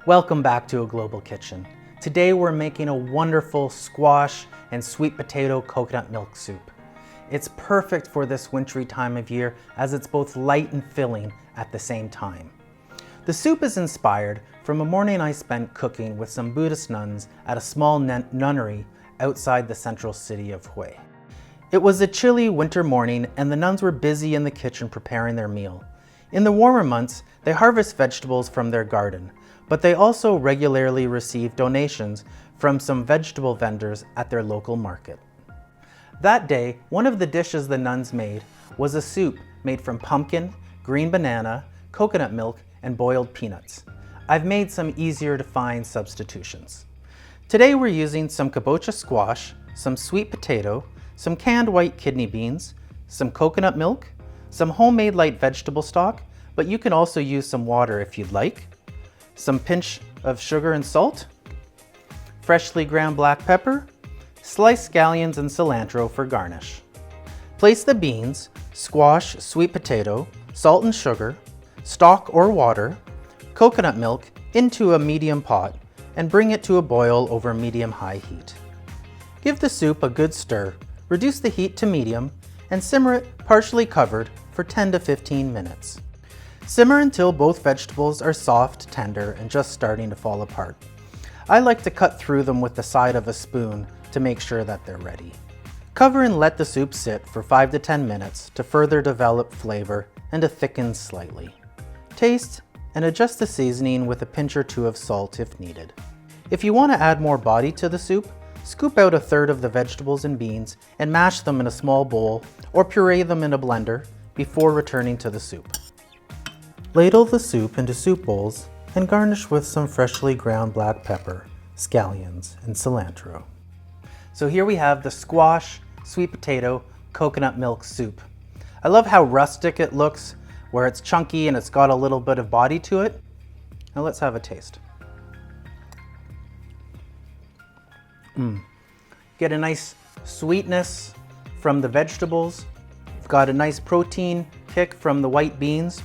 Welcome back to A Global Kitchen. Today we're making a wonderful squash and sweet potato coconut milk soup. It's perfect for this wintry time of year as it's both light and filling at the same time. The soup is inspired from a morning I spent cooking with some Buddhist nuns at a small nunnery outside the central city of Hue. It was a chilly winter morning and the nuns were busy in the kitchen preparing their meal. In the warmer months, they harvest vegetables from their garden, but they also regularly receive donations from some vegetable vendors at their local market. That day, one of the dishes the nuns made was a soup made from pumpkin, green banana, coconut milk, and boiled peanuts. I've made some easier to find substitutions. Today we're using some kabocha squash, some sweet potato, some canned white kidney beans, some coconut milk, some homemade light vegetable stock, but you can also use some water if you'd like, some pinch of sugar and salt, freshly ground black pepper, sliced scallions and cilantro for garnish. Place the beans, squash, sweet potato, salt and sugar, stock or water, coconut milk into a medium pot and bring it to a boil over medium-high heat. Give the soup a good stir, reduce the heat to medium, and simmer it partially covered for 10 to 15 minutes. Simmer until both vegetables are soft, tender, and just starting to fall apart. I like to cut through them with the side of a spoon to make sure that they're ready. Cover and let the soup sit for 5 to 10 minutes to further develop flavor and to thicken slightly. Taste and adjust the seasoning with a pinch or two of salt if needed. If you want to add more body to the soup, scoop out a third of the vegetables and beans and mash them in a small bowl or puree them in a blender before returning to the soup. Ladle the soup into soup bowls and garnish with some freshly ground black pepper, scallions, and cilantro. So here we have the squash, sweet potato, coconut milk soup. I love how rustic it looks, where it's chunky and it's got a little bit of body to it. Now let's have a taste. Get a nice sweetness from the vegetables. You've got a nice protein kick from the white beans.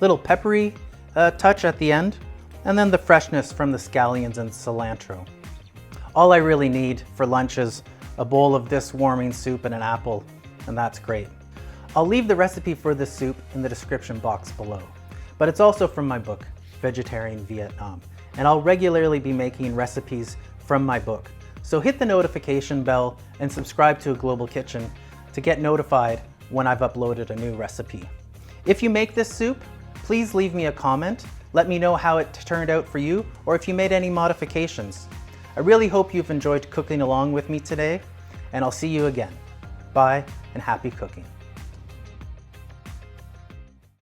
Little peppery touch at the end, and then the freshness from the scallions and cilantro. All I really need for lunch is a bowl of this warming soup and an apple, and that's great. I'll leave the recipe for this soup in the description box below, but it's also from my book, Vegetarian Vietnam, and I'll regularly be making recipes from my book. So hit the notification bell and subscribe to A Global Kitchen to get notified when I've uploaded a new recipe. If you make this soup, please leave me a comment. Let me know how it turned out for you or if you made any modifications. I really hope you've enjoyed cooking along with me today, and I'll see you again. Bye and happy cooking.